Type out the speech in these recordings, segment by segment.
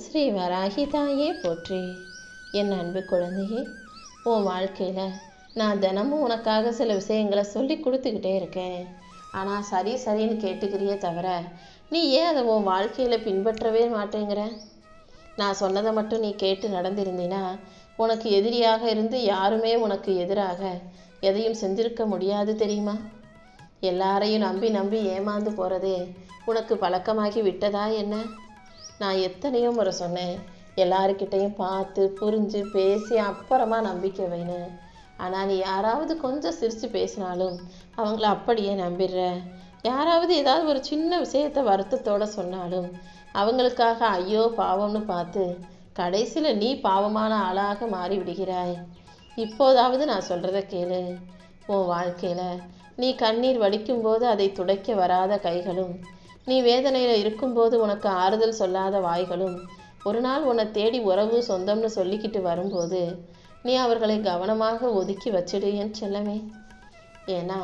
ஸ்ரீ வராகி தாயே போற்றி. என் அன்பு குழந்தையே, உன் வாழ்க்கையில் நான் தினமும் உனக்காக சில விஷயங்களை சொல்லி கொடுத்துக்கிட்டே இருக்கேன். ஆனால் சரி சரின்னு கேட்டுக்கிறியே தவிர நீ ஏன் அதை உன் வாழ்க்கையில் பின்பற்றவே மாட்டேங்கிற? நான் சொன்னதை மட்டும் நீ கேட்டு நடந்திருந்தீன்னா உனக்கு எதிரியாக இருந்து யாருமே உனக்கு எதிராக எதையும் செஞ்சிருக்க முடியாது தெரியுமா? எல்லாரையும் நம்பி நம்பி ஏமாந்து போகிறதே உனக்கு பழக்கமாகி விட்டதா என்ன? நான் எத்தனையோ முறை சொன்னேன், எல்லாருக்கிட்டையும் பார்த்து புரிஞ்சு பேசி அப்புறமா நம்பிக்கை வேணும். ஆனால் நீ யாராவது கொஞ்சம் சிரித்து பேசினாலும் அவங்கள அப்படியே நம்பிடுற. யாராவது ஏதாவது ஒரு சின்ன விஷயத்தை வருத்தத்தோடு சொன்னாலும் அவங்களுக்காக ஐயோ பாவம்னு பார்த்து கடைசியில் நீ பாவமான ஆளாக மாறி விடுகிறாய். இப்போதாவது நான் சொல்கிறத கேளு. உன் வாழ்க்கையில் நீ கண்ணீர் வடிக்கும்போது அதை துடைக்க வராத கைகளும், நீ வேதனையில் இருக்கும்போது உனக்கு ஆறுதல் சொல்லாத வாய்களும் ஒரு நாள் உன்னை தேடி உறவு சொந்தம்னு சொல்லிக்கிட்டு வரும்போது நீ அவர்களை கவனமாக ஒதுக்கி வச்சிடு என் செல்லமே. ஏன்னா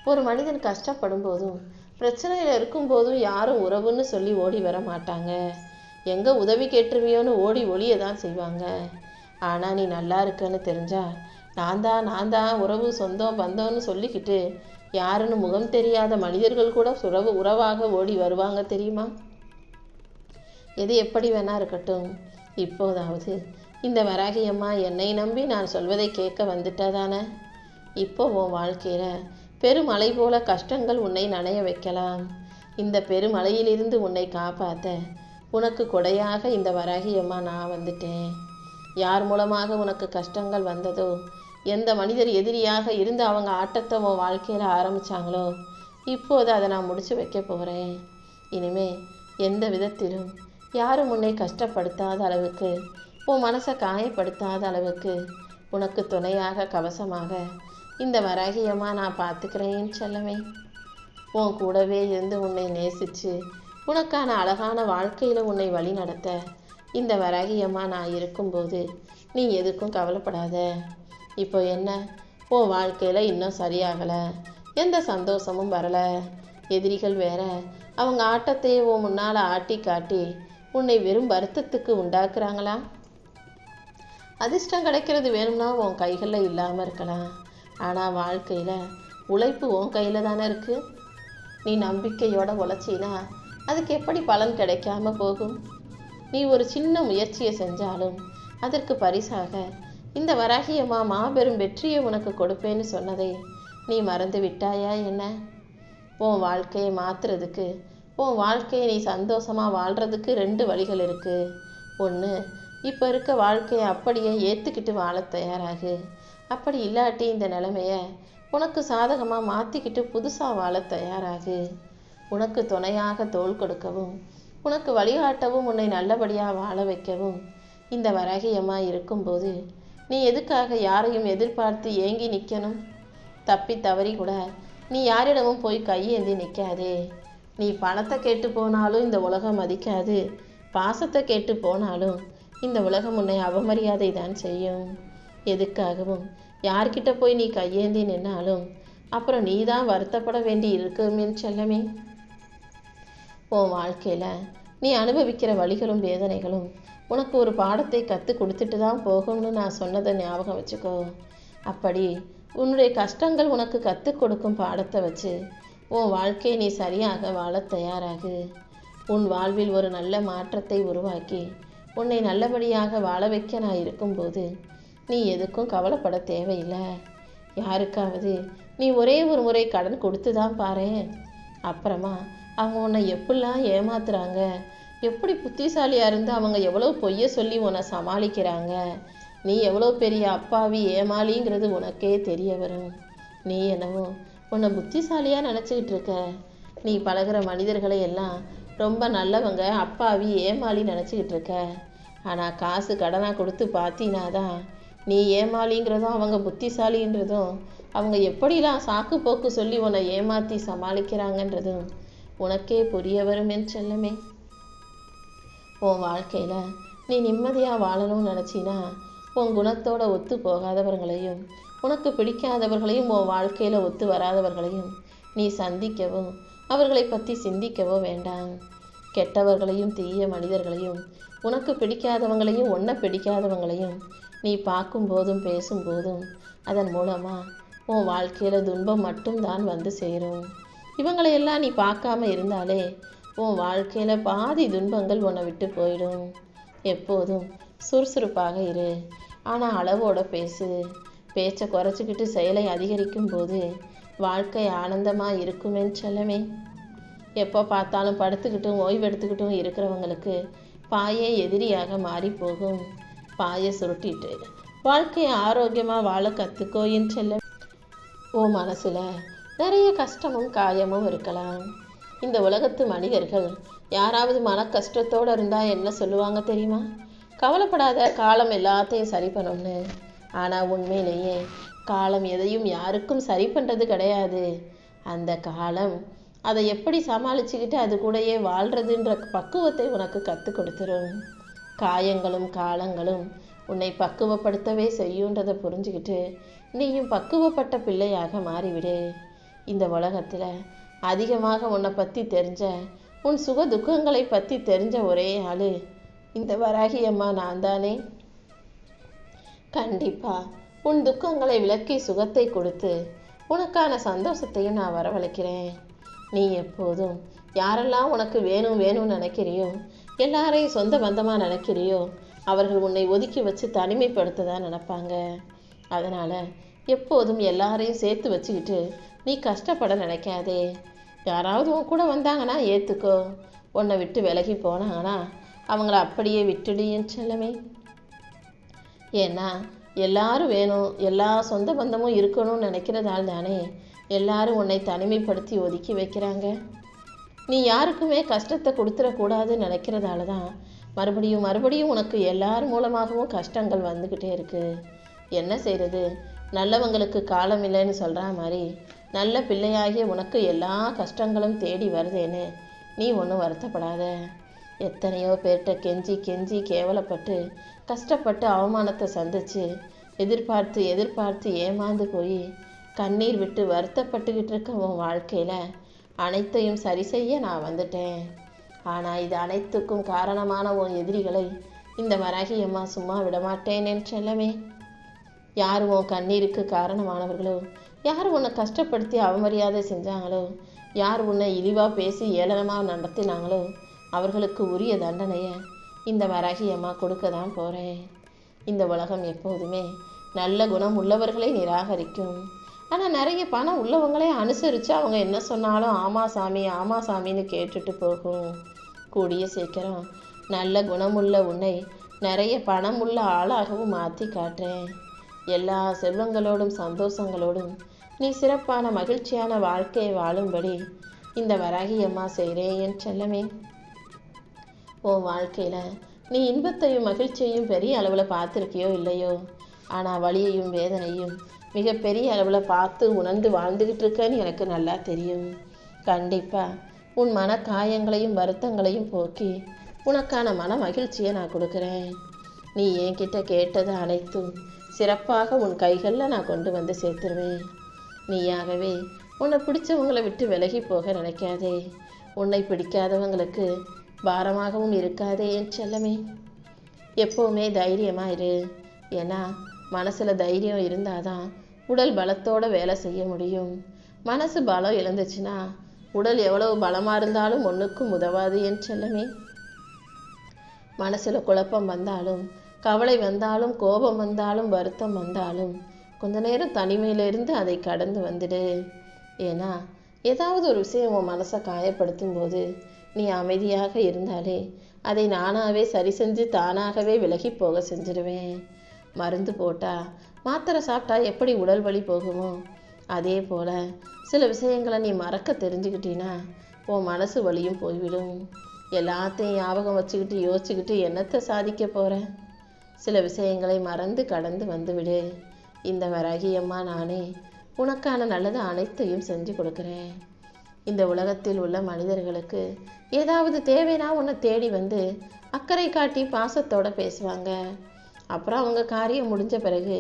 ஒரு மனிதன் கஷ்டப்படும் போதும் பிரச்சனையில் இருக்கும்போதும் யாரும் உறவுன்னு சொல்லி ஓடி வர மாட்டாங்க. எங்கே உதவி கேட்டுருவியோன்னு ஓடி ஒளிய தான் செய்வாங்க. ஆனால் நீ நல்லா இருக்கன்னு தெரிஞ்சா நான் தான் உறவு சொந்தம் பந்தம்னு சொல்லிக்கிட்டு யாருன்னு முகம் தெரியாத மனிதர்கள் கூட உறவாக ஓடி வருவாங்க தெரியுமா? எது எப்படி வேணா இருக்கட்டும், இப்போதாவது இந்த வராகி அம்மா என்னை நம்பி நான் சொல்வதை கேட்க வந்துட்டதானே? இப்போ உன் வாழ்க்கையில் பெருமழை போல கஷ்டங்கள் உன்னை நனைய வைக்கலாம். இந்த பெருமழையிலிருந்து உன்னை காப்பாற்ற உனக்கு கொடையாக இந்த வராகி அம்மா நான் வந்துட்டேன். யார் மூலமாக உனக்கு கஷ்டங்கள் வந்ததோ, எந்த மனிதர் எதிரியாக இருந்து அவங்க ஆட்டத்தை உன் வாழ்க்கையில் ஆரம்பித்தாங்களோ, இப்போது அதை நான் முடிச்சு வைக்க போகிறேன். இனிமே எந்த விதத்திலும் யாரும் உன்னை கஷ்டப்படுத்தாத அளவுக்கு, உன் மனசை காயப்படுத்தாத அளவுக்கு உனக்கு துணையாக கவசமாக இந்த வராகியமாக நான் பார்த்துக்கிறேன் செல்லமே. உன் கூடவே இருந்து உன்னை நேசித்து உனக்கான அழகான வாழ்க்கையில் உன்னை வழி நடத்த இந்த வராகியமாக நான் இருக்கும்போது நீ எதுக்கும் கவலைப்படாத. இப்போ என்ன, உன் வாழ்க்கையில் இன்னும் சரியாகலை, எந்த சந்தோஷமும் வரலை. எதிரிகள் வேற அவங்க ஆட்டத்தையே உன் முன்னால் ஆட்டி காட்டி உன்னை வெறும் வருத்தத்துக்கு உண்டாக்குறாங்களா? அதிர்ஷ்டம் கிடைக்கிறது வேணும்னா உன் கைகளில் இல்லாமல் இருக்கலாம். ஆனால் வாழ்க்கையில் உழைப்பு உன் கையில் தானே இருக்குது. நீ நம்பிக்கையோட உழைச்சினா அதுக்கு எப்படி பலன் கிடைக்காம போகும்? நீ ஒரு சின்ன முயற்சியை செஞ்சாலும் அதற்கு பரிசாக இந்த வராகியம்மா மாபெரும் வெற்றியை உனக்கு கொடுப்பேன்னு சொன்னதை நீ மறந்து விட்டாயா என்ன? உன் வாழ்க்கையை மாற்றுறதுக்கு, உன் வாழ்க்கையை நீ சந்தோஷமாக வாழ்கிறதுக்கு 2 வழிகள் இருக்குது. ஒன்று, இப்போ இருக்க வாழ்க்கையை அப்படியே ஏற்றுக்கிட்டு வாழ தயாராகு. அப்படி இல்லாட்டி இந்த நிலைமையை உனக்கு சாதகமாக மாற்றிக்கிட்டு புதுசாக வாழ தயாராகு. உனக்கு துணையாக தோள் கொடுக்கவும், உனக்கு வழிகாட்டவும், உன்னை நல்லபடியாக வாழ வைக்கவும் இந்த வராகியம்மா இருக்கும்போது நீ எதுக்காக யாரையும் எதிர்பார்த்து ஏங்கி நிற்கணும்? தப்பி தவறி கூட நீ யாரிடமும் போய் கையேந்தி நிற்காதே. நீ பணத்தை கேட்டு போனாலும் இந்த உலகம் மதிக்காது, பாசத்தை கேட்டு போனாலும் இந்த உலகம் உன்னை அவமரியாதை தான் செய்யும். எதுக்காகவும் யார்கிட்ட போய் நீ கையேந்தி நின்னாலும் அப்புறம் நீ தான் வருத்தப்பட வேண்டி இருக்குமே செல்லமே. உன் வாழ்க்கையில் நீ அனுபவிக்கிற வலிகளும் வேதனைகளும் உனக்கு ஒரு பாடத்தை கற்றுக் கொடுத்துட்டு தான் போகும்னு நான் சொன்னதை ஞாபகம் வச்சுக்கோ. அப்படி உன்னுடைய கஷ்டங்கள் உனக்கு கற்றுக் கொடுக்கும் பாடத்தை வச்சு உன் வாழ்க்கையை நீ சரியாக வாழ தயாராகு. உன் வாழ்வில் ஒரு நல்ல மாற்றத்தை உருவாக்கி உன்னை நல்லபடியாக வாழ வைக்க நான் இருக்கும்போது நீ எதுக்கும் கவலைப்பட தேவையில்லை. யாருக்காவது நீ ஒரே ஒரு முறை கடன் கொடுத்து தான் பாரேன், அப்புறமா அவங்க உன்னை எப்படிலாம் ஏமாத்துறாங்க, எப்படி புத்திசாலியாக இருந்து அவங்க எவ்வளோ பொய்யை சொல்லி உன்னை சமாளிக்கிறாங்க, நீ எவ்வளோ பெரிய அப்பாவி ஏமாளிங்கிறது உனக்கே தெரிய வரும். நீ என்னவோ உன்னை புத்திசாலியாக நினச்சிக்கிட்டு இருக்க. நீ பழகிற மனிதர்களை எல்லாம் ரொம்ப நல்லவங்க, அப்பாவி, ஏமாளி நினச்சிக்கிட்டு இருக்க. ஆனால் காசு கடனாக கொடுத்து பார்த்தீனாதான் நீ ஏமாளிங்கிறதும் அவங்க புத்திசாலின்றதும், அவங்க எப்படிலாம் சாக்கு போக்கு சொல்லி உன்னை ஏமாற்றி சமாளிக்கிறாங்கன்றதும் உனக்கே புரிய வரும் என் செல்லமே. உன் வாழ்க்கையில் நீ நிம்மதியாக வாழணும்னு நினச்சினா உன் குணத்தோட ஒத்து போகாதவர்களையும் உனக்கு பிடிக்காதவர்களையும் உன் வாழ்க்கையில் ஒத்து வராதவர்களையும் நீ சந்திக்கவோ அவர்களை பற்றி சிந்திக்கவோ வேண்டாம். கெட்டவர்களையும் தீய மனிதர்களையும் உனக்கு பிடிக்காதவங்களையும் உன்னை பிடிக்காதவங்களையும் நீ பார்க்கும்போதும் பேசும்போதும் அதன் மூலமாக உன் வாழ்க்கையில் துன்பம் மட்டும்தான் வந்து சேரும். இவங்களையெல்லாம் நீ பார்க்காம இருந்தாலே உன் வாழ்க்கையில் பாதி துன்பங்கள் உன்னை விட்டு போயிடும். எப்போதும் சுறுசுறுப்பாக இரு, ஆனால் அளவோட பேசு. பேச்சை குறைச்சிக்கிட்டு செயலை அதிகரிக்கும் போது வாழ்க்கை ஆனந்தமாக இருக்குமேன்னு செல்லமே. எப்போ பார்த்தாலும் படுத்துக்கிட்டும் ஓய்வெடுத்துக்கிட்டும் இருக்கிறவங்களுக்கு பாயே எதிரியாக மாறி போகும். பாயை சுருட்டிட்டு வாழ்க்கையை ஆரோக்கியமாக வாழ கற்றுக்கோ என் செல்ல. ஓ மனசில் நிறைய கஷ்டமும் காயமும் இருக்கலாம். இந்த உலகத்து மனிதர்கள் யாராவது மன கஷ்டத்தோடு இருந்தால் என்ன சொல்லுவாங்க தெரியுமா? கவலைப்படாத, காலம் எல்லாத்தையும் சரி பண்ணும்னு. ஆனால் உண்மையிலேயே காலம் எதையும் யாருக்கும் சரி பண்ணுறது கிடையாது. அந்த காலம் அதை எப்படி சமாளிச்சுக்கிட்டு அது கூடயே வாழ்கிறதுன்ற பக்குவத்தை உனக்கு கற்றுக் கொடுத்துரும். காயங்களும் காலங்களும் உன்னை பக்குவப்படுத்தவே செய்யுன்றதை புரிஞ்சுக்கிட்டு நீயும் பக்குவப்பட்ட பிள்ளையாக மாறிவிடு. இந்த உலகத்தில் அதிகமாக உன்னை பற்றி தெரிஞ்ச, உன் சுக துக்கங்களை பற்றி தெரிஞ்ச ஒரே ஆள் இந்த வராகி அம்மா நான் தானே. கண்டிப்பாக உன் துக்கங்களை விலக்கி சுகத்தை கொடுத்து உனக்கான சந்தோஷத்தையும் நான் வரவழைக்கிறேன். நீ எப்போதும் யாரெல்லாம் உனக்கு வேணும் வேணும்னு நினைக்கிறியோ, எல்லாரையும் சொந்த பந்தமாக நினைக்கிறியோ, அவர்கள் உன்னை ஒதுக்கி வச்சு தனிமைப்படுத்த தான் நினைப்பாங்க. அதனால் எப்போதும் எல்லாரையும் சேர்த்து வச்சுக்கிட்டு நீ கஷ்டப்பட நினைக்காதே. யாராவது உன் கூட வந்தாங்கன்னா ஏற்றுக்கோ. உன்னை விட்டு விலகி போனாங்கன்னா அவங்கள அப்படியே விட்டுடு என் செல்லமே. ஏன்னா எல்லாரும் வேணும், எல்லா சொந்த பந்தமும் இருக்கணும்னு நினைக்கிறதால தானே எல்லாரும் உன்னை தனிமைப்படுத்தி ஒதுக்கி வைக்கிறாங்க. நீ யாருக்குமே கஷ்டத்தை கொடுத்துடக்கூடாதுன்னு நினைக்கிறதால தான் மறுபடியும் மறுபடியும் உனக்கு எல்லார் மூலமாகவும் கஷ்டங்கள் வந்துக்கிட்டே இருக்குது. என்ன செய்கிறது? நல்லவங்களுக்கு காலம் இல்லைன்னு சொல்கிற மாதிரி நல்ல பிள்ளையாகிய உனக்கு எல்லா கஷ்டங்களும் தேடி வருதேன்னு நீ ஒன்றும் வருத்தப்படாத. எத்தனையோ பேர்கிட்ட கெஞ்சி கெஞ்சி கேவலப்பட்டு கஷ்டப்பட்டு அவமானத்தை சந்திச்சு எதிர்பார்த்து எதிர்பார்த்து ஏமாந்து போய் கண்ணீர் விட்டு வருத்தப்பட்டுக்கிட்டு இருக்க உன் வாழ்க்கையில் அனைத்தையும் சரி செய்ய நான் வந்துட்டேன். ஆனால் இது அனைத்துக்கும் காரணமான உன் எதிரிகளை இந்த வராகி அம்மா சும்மா விடமாட்டேன் என் செல்லமே. யார் உன் கண்ணீருக்கு காரணமானவர்களோ, யார் உன்னை கஷ்டப்படுத்தி அவமரியாதை செஞ்சாங்களோ, யார் உன்னை இழிவாக பேசி ஏளனமாக நடத்தினாங்களோ அவர்களுக்கு உரிய தண்டனையை இந்த வராகி அம்மா கொடுக்க தான் போகிறேன். இந்த உலகம் எப்போதுமே நல்ல குணம் உள்ளவர்களை நிராகரிக்கும். ஆனால் நிறைய பணம் உள்ளவங்களே அனுசரித்து அவங்க என்ன சொன்னாலும் ஆமா சாமி ஆமா சாமின்னு கேட்டுட்டு போகும். கூடிய சீக்கிரம் நல்ல குணமுள்ள உன்னை நிறைய பணம் உள்ள ஆளாகவும் மாற்றி காட்டுறேன். எல்லா செல்வங்களோடும் சந்தோஷங்களோடும் நீ சிறப்பான மகிழ்ச்சியான வாழ்க்கையை வாழும்படி இந்த வராகி அம்மா செய்கிறேன் என் செல்லமே. உன் வாழ்க்கையில் நீ இன்பத்தையும் மகிழ்ச்சியையும் பெரிய அளவில் பார்த்துருக்கியோ இல்லையோ, ஆனால் வலியையும் வேதனையும் மிகப்பெரிய அளவில் பார்த்து உணர்ந்து வாழ்ந்துக்கிட்டு இருக்கேன்னு எனக்கு நல்லா தெரியும். கண்டிப்பாக உன் மன காயங்களையும் வருத்தங்களையும் போக்கி உனக்கான மன மகிழ்ச்சியை நான் கொடுக்குறேன். நீ என்கிட்ட கேட்டது அனைத்தும் சிறப்பாக உன் கைகளில் நான் கொண்டு வந்து சேர்த்துருவேன். நீயாகவே உன்னை பிடிச்சவங்களை விட்டு விலகி போக நினைக்காதே. உன்னை பிடிக்காதவங்களுக்கு பாரமாகவும் இருக்காதே என் செல்லமே. எப்போவுமே தைரியமாக இரு. ஏன்னா மனசில் தைரியம் இருந்தால் தான் உடல் பலத்தோடு வேலை செய்ய முடியும். மனசு பலம் இழந்துச்சுன்னா உடல் எவ்வளவு பலமாக இருந்தாலும் ஒன்றுக்கும் உதவாது என் செல்லமே. மனசில் குழப்பம் வந்தாலும், கவலை வந்தாலும், கோபம் வந்தாலும், வருத்தம் வந்தாலும் கொஞ்ச நேரம் தனிமையிலிருந்து அதை கடந்து வந்துடு. ஏன்னா ஏதாவது ஒரு விஷயம் உன் மனசை காயப்படுத்தும் போது நீ அமைதியாக இருந்தாலே அதை நானாகவே சரி செஞ்சு தானாகவே விலகி போக செஞ்சிடுவேன். மருந்து போட்டால் மாத்திரை சாப்பிட்டா எப்படி உடல் வலி போகுமோ அதே போல் சில விஷயங்களை நீ மறக்க தெரிஞ்சுக்கிட்டீன்னா உன் மனசு வலியும் போய்விடும். எல்லாத்தையும் ஞாபகம் வச்சுக்கிட்டு யோசிச்சுக்கிட்டு என்னத்தை சாதிக்க போகிற? சில விஷயங்களை மறந்து கடந்து வந்துவிடு. இந்த வராகி அம்மா நானே உனக்கான நல்லது அனைத்தையும் செஞ்சு கொடுக்குறேன். இந்த உலகத்தில் உள்ள மனிதர்களுக்கு ஏதாவது தேவைன்னா உன்னை தேடி வந்து அக்கறை காட்டி பாசத்தோடு பேசுவாங்க. அப்புறம் அவங்க காரியம் முடிஞ்ச பிறகு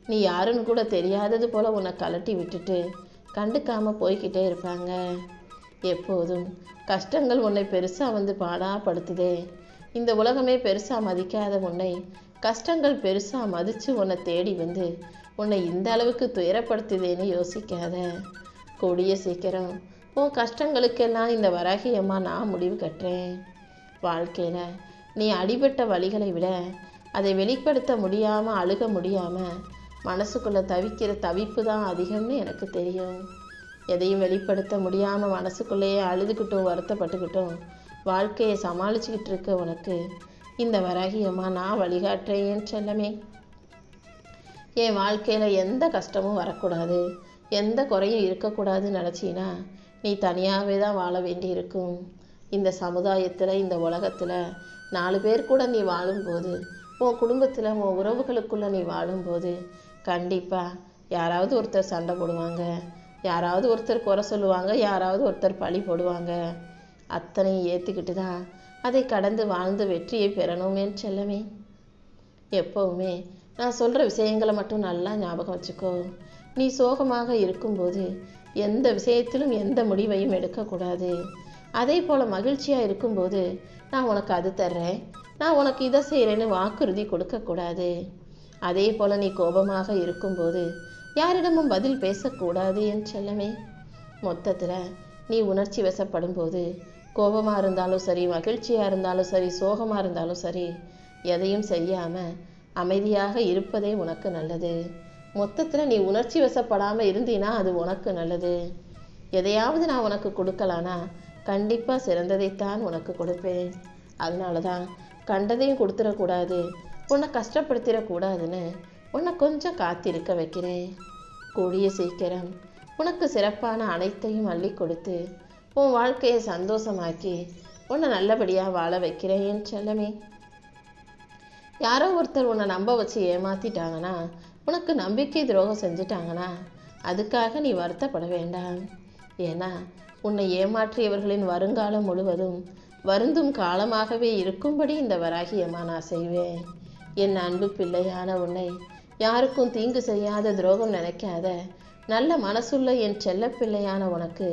நீ யாருன்னு கூட தெரியாதது போல் உன்னை கலட்டி விட்டுட்டு கண்டுக்காமல் போய்கிட்டே இருப்பாங்க. எப்போதும் கஷ்டங்கள் உன்னை பெருசாக வந்து பாடாப்படுத்துதே. இந்த உலகமே பெருசாக மதிக்காத உன்னை கஷ்டங்கள் பெருசாக மதித்து உன்னை தேடி வந்து உன்னை இந்த அளவுக்கு துயரப்படுத்துதேன்னு யோசிக்காத. கூடிய சீக்கிரம் உன் கஷ்டங்களுக்கெல்லாம் இந்த வராகி அம்மா நான் முடிவு கட்டுறேன். வாழ்க்கையில் நீ அடிபட்ட வழிகளை விட அதை வெளிப்படுத்த முடியாமல் அழுக முடியாமல் மனசுக்குள்ளே தவிக்கிற தவிப்பு தான் அதிகம்னு எனக்கு தெரியும். எதையும் வெளிப்படுத்த முடியாமல் மனசுக்குள்ளேயே அழுதுகிட்டும் வருத்தப்பட்டுக்கிட்டும் வாழ்க்கையை சமாளிச்சுக்கிட்டு இருக்க உனக்கு இந்த வராகி அம்மா நான் வழிகாட்டுறேன் செல்லமே. என் வாழ்க்கையில் எந்த கஷ்டமும் வரக்கூடாது, எந்த குறையும் இருக்கக்கூடாதுன்னு நினச்சின்னா நீ தனியாகவே தான் வாழ வேண்டி இருக்கும். இந்த சமுதாயத்தில் இந்த உலகத்தில் 4 பேர் கூட நீ வாழும்போது, உன் குடும்பத்தில் உன் உறவுகளுக்குள்ளே நீ வாழும்போது கண்டிப்பாக யாராவது ஒருத்தர் சண்டை போடுவாங்க, யாராவது ஒருத்தர் குறை சொல்லுவாங்க, யாராவது ஒருத்தர் பழி போடுவாங்க. அத்தனையும் ஏற்றுக்கிட்டு தான் அதை கடந்து வாழ்ந்து வெற்றியை பெறணுமே செல்லமே. எப்போவுமே நான் சொல்கிற விஷயங்களை மட்டும் நல்லா ஞாபகம் வச்சுக்கோ. நீ சோகமாக இருக்கும்போது எந்த விஷயத்திலும் எந்த முடிவையும் எடுக்கக்கூடாது. அதே போல் மகிழ்ச்சியாக இருக்கும்போது நான் உனக்கு அது தர்றேன், நான் உனக்கு இதை செய்கிறேன்னு வாக்குறுதி கொடுக்கக்கூடாது. அதே போல் நீ கோபமாக இருக்கும்போது யாரிடமும் பதில் பேசக்கூடாது என் செல்லமே. மொத்தத்தில் நீ உணர்ச்சி வசப்படும் போது கோபமாக இருந்தாலும் சரி, மகிழ்ச்சியாக இருந்தாலும் சரி, சோகமாக இருந்தாலும் சரி, எதையும் செய்யாமல் அமைதியாக இருப்பதே உனக்கு நல்லது. மொத்தத்தில் நீ உணர்ச்சி வசப்படாமல் இருந்தீன்னா அது உனக்கு நல்லது. எதையாவது நான் உனக்கு கொடுக்கலானா கண்டிப்பாக சிறந்ததைத்தான் உனக்கு கொடுப்பேன். அதனால தான் கண்டதையும் கொடுத்துடக்கூடாது, உன்னை கஷ்டப்படுத்திடக்கூடாதுன்னு உன்னை கொஞ்சம் காத்திருக்க வைக்கிறேன். கூடிய சீக்கிரம் உனக்கு சிறப்பான அனைத்தையும் அள்ளி கொடுத்து உன் வாழ்க்கையை சந்தோஷமாக்கி உன்னை நல்லபடியாக வாழ வைக்கிறேன் என் செல்லமே. யாரோ ஒருத்தர் உன்னை நம்ப வச்சு ஏமாத்திட்டாங்கன்னா, உனக்கு நம்பிக்கை துரோகம் செஞ்சுட்டாங்கன்னா அதுக்காக நீ வருத்தப்பட வேண்டாம். ஏன்னா உன்னை ஏமாற்றியவர்களின் வருங்காலம் முழுவதும் வருந்தும் காலமாகவே இருக்கும்படி இந்த வராகி அம்மா நான் செய்வேன். என் அன்பு பிள்ளையான உன்னை யாருக்கும் தீங்கு செய்யாத, துரோகம் நினைக்காத நல்ல மனசுள்ள என் செல்ல பிள்ளையான உனக்கு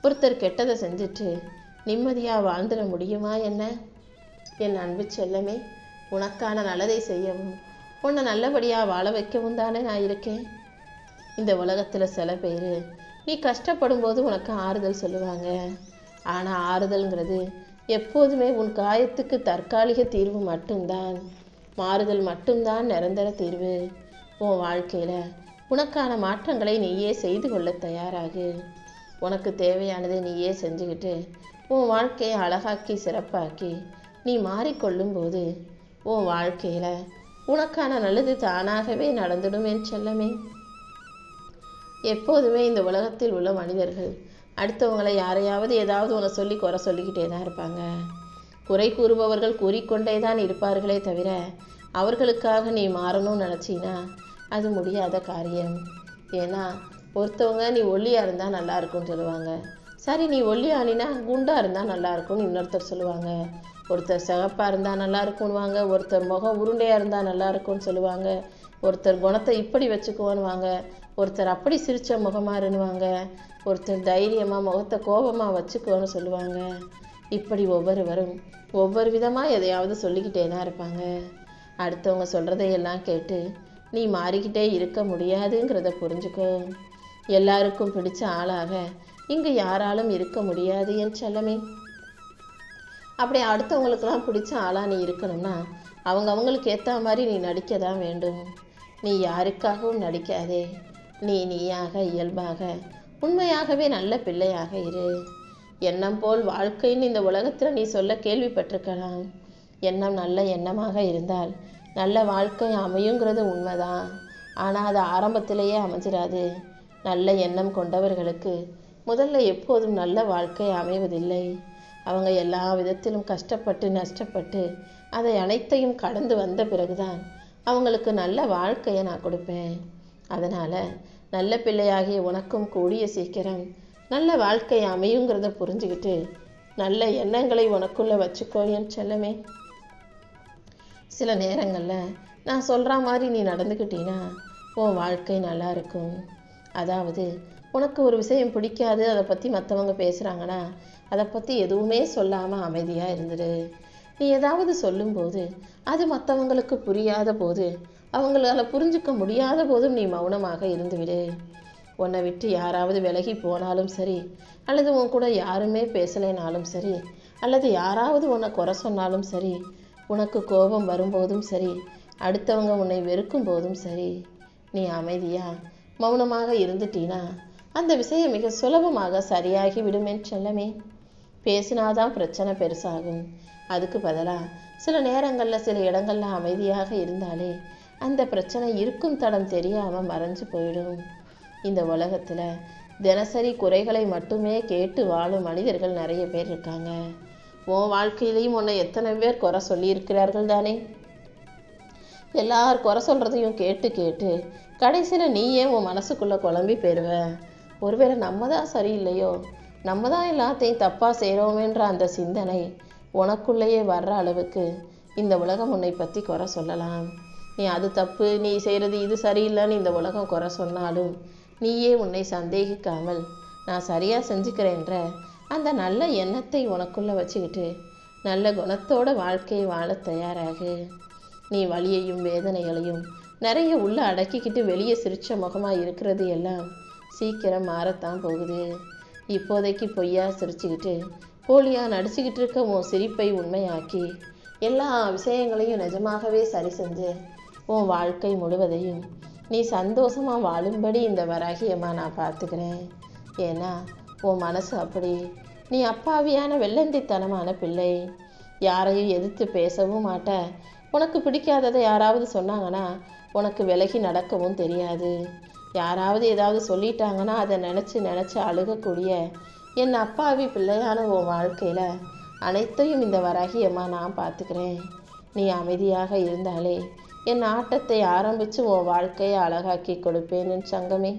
ஒருத்தர் கெட்டதை செஞ்சுட்டு நிம்மதியாக வாழ்ந்துட முடியுமா என்ன? என் அன்பு செல்லமே, உனக்கான நல்லதை செய்யவும் உன்னை நல்லபடியாக வாழ வைக்கவும் தானே நான் இருக்கேன். இந்த உலகத்தில் சில பேர் நீ கஷ்டப்படும் போது உனக்கு ஆறுதல் சொல்லுவாங்க. ஆனால் ஆறுதல்ங்கிறது எப்போதுமே உன் காயத்துக்கு தற்காலிக தீர்வு மட்டும்தான். மாறுதல் மட்டும்தான் நிரந்தர தீர்வு. உன் வாழ்க்கையில் உனக்கான மாற்றங்களை நீயே செய்து கொள்ள தயாராகு. உனக்கு தேவையானதை நீயே செஞ்சுக்கிட்டு உன் வாழ்க்கையை அழகாக்கி சிறப்பாக்கி நீ மாறிக்கொள்ளும்போது உன் வாழ்க்கையில் உனக்கான நல்லது தானாகவே நடந்துடும் என் செல்லமே. எப்போதுமே இந்த உலகத்தில் உள்ள மனிதர்கள் அடுத்தவங்களை யாரையாவது ஏதாவது ஒன்று சொல்லி குறை சொல்லிக்கிட்டே தான் இருப்பாங்க. குறை கூறுபவர்கள் கூறிக்கொண்டே தான் இருப்பார்களே தவிர அவர்களுக்காக நீ மாறணும்னு நினச்சின்னா அது முடியாத காரியம். ஏன்னா ஒருத்தவங்க நீ ஒல்லியாக இருந்தால் நல்லா இருக்கும்னு சொல்லுவாங்க. சரி, நீ ஒல்லியானினா குண்டாக இருந்தால் நல்லா இருக்கும்னு இன்னொருத்தர் சொல்லுவாங்க. ஒருத்தர் சிகப்பாக இருந்தால் நல்லா இருக்கும்னுவாங்க, ஒருத்தர் முகம் உருண்டையாக இருந்தால் நல்லா இருக்கும்னு சொல்லுவாங்க, ஒருத்தர் குணத்தை இப்படி வச்சுக்குவோன்னுவாங்க, ஒருத்தர் அப்படி சிரித்த முகமாக இருந்துவாங்க, ஒருத்தர் தைரியமாக முகத்தை கோபமாக வச்சுக்குவோன்னு சொல்லுவாங்க. இப்படி ஒவ்வொருவரும் ஒவ்வொரு விதமாக எதையாவது சொல்லிக்கிட்டே தான் இருப்பாங்க. அடுத்தவங்க சொல்கிறதையெல்லாம் கேட்டு நீ மாறிக்கிட்டே இருக்க முடியாதுங்கிறத புரிஞ்சுக்கோ. எல்லாருக்கும் பிடிச்ச ஆளாக இங்கு யாராலும் இருக்க முடியாது என் செல்லமே. அப்படி அடுத்தவங்களுக்கெல்லாம் பிடிச்ச ஆளாக நீ இருக்கணும்னா அவங்களுக்கு ஏற்ற மாதிரி நீ நடிக்க தான் வேண்டும். நீ யாருக்காகவும் நடிக்காதே. நீ நீயாக இயல்பாக உண்மையாகவே நல்ல பிள்ளையாக இரு. எண்ணம் போல் வாழ்க்கைன்னு இந்த உலகத்தில் நீ சொல்ல கேள்விப்பட்டிருக்கலாம். எண்ணம் நல்ல எண்ணமாக இருந்தால் நல்ல வாழ்க்கை அமையுங்கிறது உண்மைதான். ஆனால் அது ஆரம்பத்திலேயே அமைஞ்சிடாது. நல்ல எண்ணம் கொண்டவர்களுக்கு முதல்ல எப்போதும் நல்ல வாழ்க்கை அமைவதில்லை. அவங்க எல்லா விதத்திலும் கஷ்டப்பட்டு நஷ்டப்பட்டு அதை அனைத்தையும் கடந்து வந்த பிறகுதான் அவங்களுக்கு நல்ல வாழ்க்கையை நான் கொடுப்பேன். அதனால் நல்ல பிள்ளையாகிய உனக்கும் கூடிய சீக்கிரம் நல்ல வாழ்க்கை அமையுங்கிறத புரிஞ்சுக்கிட்டு நல்ல எண்ணங்களை உனக்குள்ளே வச்சுக்கோ என் செல்லமே. சில நேரங்களில் நான் சொல்கிற மாதிரி நீ நடந்துக்கிட்டீன்னா உன் வாழ்க்கை நல்லா இருக்கும். அதாவது உனக்கு ஒரு விஷயம் பிடிக்காது, அதை பற்றி மற்றவங்க பேசுகிறாங்கன்னா அதை பற்றி எதுவுமே சொல்லாமல் அமைதியாக இருந்துடு. நீ ஏதாவது சொல்லும்போது அது மற்றவங்களுக்கு புரியாத போது, அவங்களால புரிஞ்சுக்க முடியாத போதும் நீ மௌனமாக இருந்துவிடு. உன்னை விட்டு யாராவது விலகி போனாலும் சரி, அல்லது உன் கூட யாருமே பேசலைனாலும் சரி, அல்லது யாராவது உன்னை குறை சொன்னாலும் சரி, உனக்கு கோபம் வரும்போதும் சரி, அடுத்தவங்க உன்னை வெறுக்கும் போதும் சரி, நீ அமைதியா மௌனமாக இருந்துட்டீனா அந்த விஷயம் மிக சுலபமாக சரியாகி விடும் என் செல்லமே. பேசினாதான் பிரச்சனை பெருசாகும். அதுக்கு பதிலாக சில நேரங்களில் சில இடங்களில் அமைதியாக இருந்தாலே அந்த பிரச்சனை இருக்கும் தடம் தெரியாமல் மறைஞ்சு போயிடும். இந்த உலகத்தில் தினசரி குறைகளை மட்டுமே கேட்டு வாழும் மனிதர்கள் நிறைய பேர் இருக்காங்க. உன் வாழ்க்கையிலையும் உன்னை எத்தனை பேர் குறை சொல்லியிருக்கிறார்கள் தானே? எல்லார் குறை சொல்கிறதையும் கேட்டு கேட்டு கடைசியில் நீயே உன் மனசுக்குள்ளே குழம்பி போயிடுவ. ஒருவேளை நம்ம தான் சரியில்லையோ, நம்ம தான் எல்லாத்தையும் தப்பாக செய்கிறோமேன்ற அந்த சிந்தனை உனக்குள்ளேயே வர்ற அளவுக்கு இந்த உலகம் உன்னை பற்றி குறை சொல்லலாம். நீ அது தப்பு, நீ செய்கிறது இது சரியில்லைன்னு இந்த உலகம் குறை சொன்னாலும் நீயே உன்னை சந்தேகிக்காமல் நான் சரியாக செஞ்சுக்கிறேன்ற அந்த நல்ல எண்ணத்தை உனக்குள்ளே வச்சுக்கிட்டு நல்ல குணத்தோட வாழ்க்கையை வாழ தயாராகு. நீ வலியையும் வேதனைகளையும் நிறைய உள்ள அடக்கிக்கிட்டு வெளியே சிரிச்ச முகமாக இருக்கிறது எல்லாம் சீக்கிரம் மாறத்தான் போகுது. இப்போதைக்கு பொய்யா சிரிச்சுக்கிட்டு போலியாக நடிச்சுக்கிட்டு இருக்க உன் சிரிப்பை உண்மையாக்கி எல்லா விஷயங்களையும் நிஜமாகவே சரி செஞ்சு உன் வாழ்க்கை முழுவதையும் நீ சந்தோஷமாக வாழும்படி இந்த வராகியம்மா நான் பார்த்துக்கிறேன். ஏன்னா உன் மனசு அப்படி. நீ அப்பாவியான வெள்ளந்தித்தனமான பிள்ளை. யாரையும் எதிர்த்து பேசவும் மாட்ட. உனக்கு பிடிக்காததை யாராவது சொன்னாங்கன்னா உனக்கு விலகி நடக்கவும் தெரியாது. யாராவது ஏதாவது சொல்லிட்டாங்கன்னா அதை நினச்சி அழுகக்கூடிய என் அப்பாவி பிள்ளையான உன் வாழ்க்கையில் அனைத்தையும் இந்த வராகியம்மா நான் பார்த்துக்கிறேன். நீ அமைதியாக இருந்தாலே என் ஆட்டத்தை ஆரம்பித்து உன் வாழ்க்கையை அழகாக்கி கொடுப்பேன் என் சங்கமே.